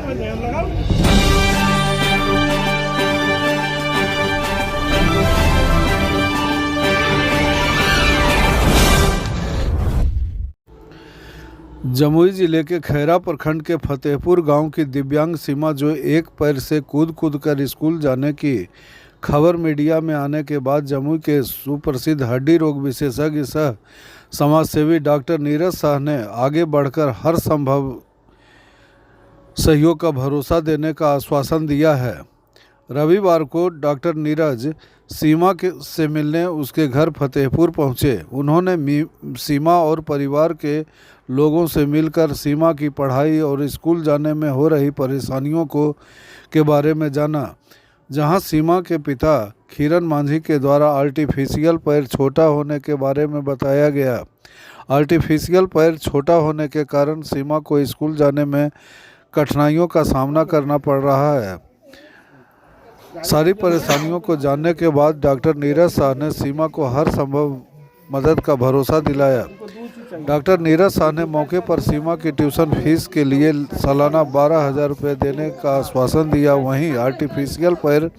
जमुई जिले के खैरा प्रखंड के फतेहपुर गांव की दिव्यांग सीमा, जो एक पैर से कूद कूद कर स्कूल जाने की खबर मीडिया में आने के बाद जमुई के सुप्रसिद्ध हड्डी रोग विशेषज्ञ सह समाजसेवी डॉक्टर नीरज शाह ने आगे बढ़कर हर संभव सहयोग का भरोसा देने का आश्वासन दिया है। रविवार को डॉक्टर नीरज सीमा से मिलने उसके घर फतेहपुर पहुंचे। उन्होंने सीमा और परिवार के लोगों से मिलकर सीमा की पढ़ाई और स्कूल जाने में हो रही परेशानियों के बारे में जाना। जहां सीमा के पिता खीरन मांझी के द्वारा आर्टिफिशियल पैर छोटा होने के बारे में बताया गया। आर्टिफिशियल पैर छोटा होने के कारण सीमा को स्कूल जाने में कठिनाइयों का सामना करना पड़ रहा है। सारी परेशानियों को जानने के बाद डॉक्टर नीरज शाह ने सीमा को हर संभव मदद का भरोसा दिलाया। डॉक्टर नीरज शाह ने मौके पर सीमा की ट्यूशन फीस के लिए सालाना 12,000 रुपये देने का आश्वासन दिया। वहीं आर्टिफिशियल पैर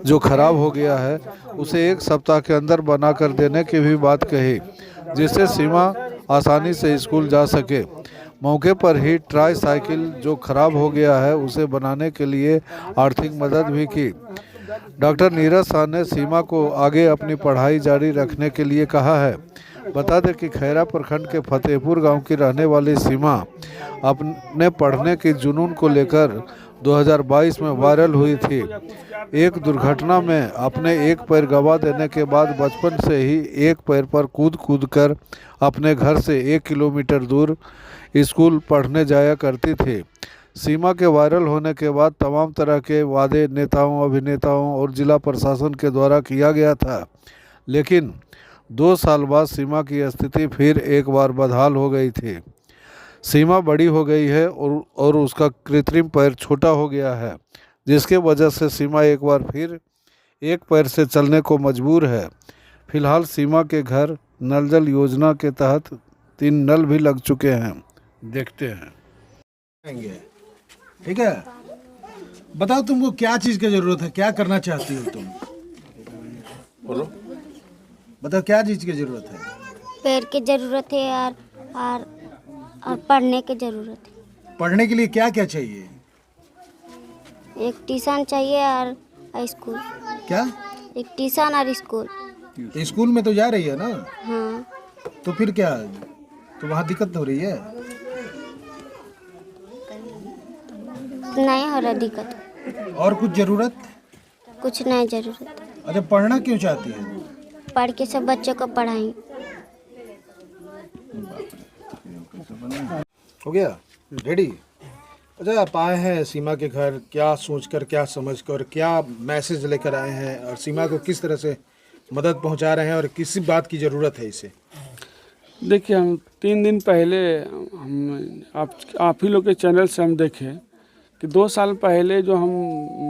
जो खराब हो गया है उसे 1 सप्ताह के अंदर बनाकर देने की भी बात कही, जिससे सीमा आसानी से स्कूल जा सके। मौके पर ही ट्राई साइकिल जो खराब हो गया है उसे बनाने के लिए आर्थिक मदद भी की। डॉक्टर नीरज शाह ने सीमा को आगे अपनी पढ़ाई जारी रखने के लिए कहा है। बता दें कि खैरा प्रखंड के फतेहपुर गांव की रहने वाली सीमा अपने पढ़ने की जुनून को लेकर 2022 में वायरल हुई थी। एक दुर्घटना में अपने एक पैर गंवा देने के बाद बचपन से ही एक पैर पर कूद कूद कर अपने घर से 1 किलोमीटर दूर स्कूल पढ़ने जाया करती थी। सीमा के वायरल होने के बाद तमाम तरह के वादे नेताओं, अभिनेताओं और जिला प्रशासन के द्वारा किया गया था, लेकिन 2 साल बाद सीमा की स्थिति फिर एक बार बदहाल हो गई थी। सीमा बड़ी हो गई है और उसका कृत्रिम पैर छोटा हो गया है, जिसके वजह से सीमा एक बार फिर एक पैर से चलने को मजबूर है। फिलहाल सीमा के घर नल जल योजना के तहत 3 नल भी लग चुके हैं। देखते हैं। ठीक है, बताओ तुमको क्या चीज की जरूरत है, क्या करना चाहती हो तुम? बोलो, बताओ क्या चीज की जरूरत है? पैर की जरूरत है यार, और पढ़ने की जरूरत है। पढ़ने के लिए क्या क्या चाहिए? एक ट्यूशन चाहिए और स्कूल। क्या? एक ट्यूशन और स्कूल। तो स्कूल में तो जा रही है ना? हाँ। तो फिर क्या, तो वहाँ दिक्कत हो रही है? नहीं हो रहा दिक्कत। और कुछ जरूरत? कुछ नहीं जरूरत। अच्छा, पढ़ना क्यों चाहती है? पढ़ के सब बच्चों को पढ़ाएंगे। हो गया रेडी? अच्छा, आप आए हैं सीमा के घर, क्या सोचकर, क्या समझकर, क्या मैसेज लेकर आए हैं और सीमा को किस तरह से मदद पहुंचा रहे हैं और किस बात की ज़रूरत है इसे? देखिए, हम 3 दिन पहले आप ही लोग के चैनल से हम देखे कि 2 साल पहले जो हम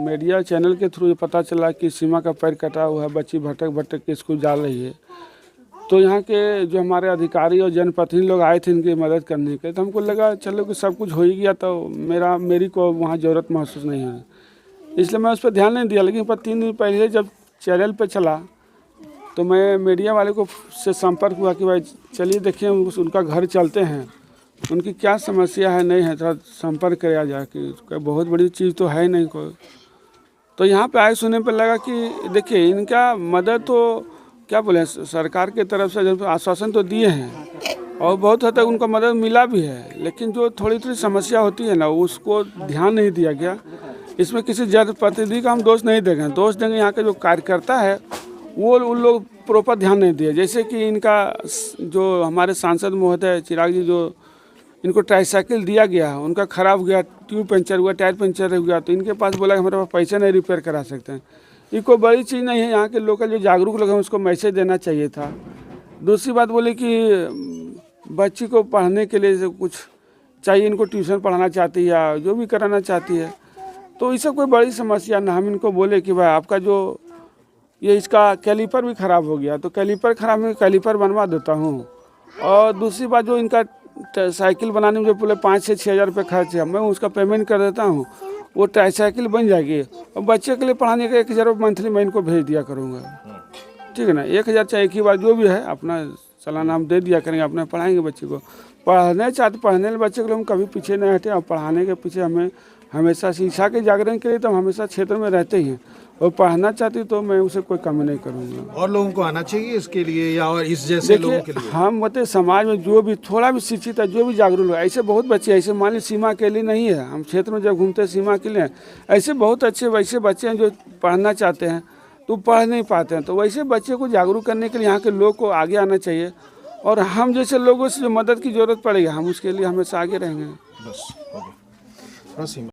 मीडिया चैनल के थ्रू पता चला कि सीमा का पैर कटा हुआ है, बच्ची भटक भटक के स्कूल जा रही है, तो यहाँ के जो हमारे अधिकारी और जनप्रतिनिधि लोग आए थे इनकी मदद करने के, तो हमको लगा चलो कि सब कुछ हो ही गया तो मेरी को वहाँ ज़रूरत महसूस नहीं है, इसलिए मैं उस पर ध्यान नहीं दिया। लेकिन पर 3 दिन पहले जब चैनल पर चला तो मैं मीडिया वाले को से संपर्क हुआ कि भाई चलिए देखिए उनका घर चलते हैं, उनकी क्या समस्या है नहीं है, थोड़ा संपर्क किया जाए कि बहुत बड़ी चीज़ तो है नहीं कोई। तो यहाँ पे आए सुनने पे लगा कि देखिए इनका मदद तो क्या बोले, सरकार के तरफ से आश्वासन तो दिए हैं और बहुत हद तक उनको मदद मिला भी है, लेकिन जो थोड़ी थोड़ी समस्या होती है ना उसको ध्यान नहीं दिया गया। इसमें किसी जनप्रतिनिधि का हम दोष नहीं देंगे, दोष देंगे यहाँ के जो कार्यकर्ता है वो उन लोग प्रॉपर ध्यान नहीं दिए। जैसे कि इनका जो हमारे सांसद महोदय चिराग जी, जो इनको ट्राईसाइकिल दिया गया है उनका ख़राब हो गया, ट्यूब पंचर हुआ, टायर पंचर हो गया, तो इनके पास बोला कि हमारे पास पैसा नहीं रिपेयर करा सकते हैं। ये कोई बड़ी चीज़ नहीं है, यहाँ के लोकल जो जागरूक लोग हैं उसको मैसेज देना चाहिए था। दूसरी बात बोले कि बच्ची को पढ़ने के लिए कुछ चाहिए, इनको ट्यूशन पढ़ाना चाहती है या जो भी कराना चाहती है, तो ये सब कोई बड़ी समस्या ना। हम इनको बोले कि भाई आपका जो ये इसका कैलीपर भी ख़राब हो गया, तो कैलीपर ख़राब है, कैलीपर बनवा देता हूँ। और दूसरी बात जो इनका साइकिल बनाने में जो पूरे 5 से 6 हज़ार रुपये खर्च है, मैं उसका पेमेंट कर देता हूँ, वो ट्राईसाइकिल बन जाएगी और बच्चे के लिए पढ़ाने का 1,000 रुपये मंथली मैं इनको भेज दिया करूँगा। ठीक है ना, 1,000 चाहे एक ही बार जो भी है अपना सालाना हम दे दिया करेंगे, अपना पढ़ाएंगे बच्चे को। पढ़ने चाहते पढ़ने वाले बच्चे को हम कभी पीछे नहीं हटे और पढ़ाने के पीछे हमें हमेशा शिक्षा के जागरण के लिए तो हम हमेशा क्षेत्र में रहते ही हैं और पढ़ना चाहती तो मैं उसे कोई कमी नहीं करूँगा। और लोगों को आना चाहिए इसके लिए या और इस जैसे लोगों के लिए? हम मतलब समाज में जो भी थोड़ा भी शिक्षित है, जो भी जागरूक है, ऐसे बहुत बच्चे ऐसे मान ली सीमा के लिए नहीं है, हम क्षेत्र में जब घूमते हैं सीमा के लिए ऐसे बहुत अच्छे वैसे बच्चे हैं जो पढ़ना चाहते हैं तो पढ़ नहीं पाते हैं, तो वैसे बच्चे को जागरूक करने के लिए यहाँ के लोग को आगे आना चाहिए और हम जैसे लोगों से जो मदद की ज़रूरत पड़ेगी हम उसके लिए हमेशा आगे रहेंगे। बस हो गया। हाँ, सीमा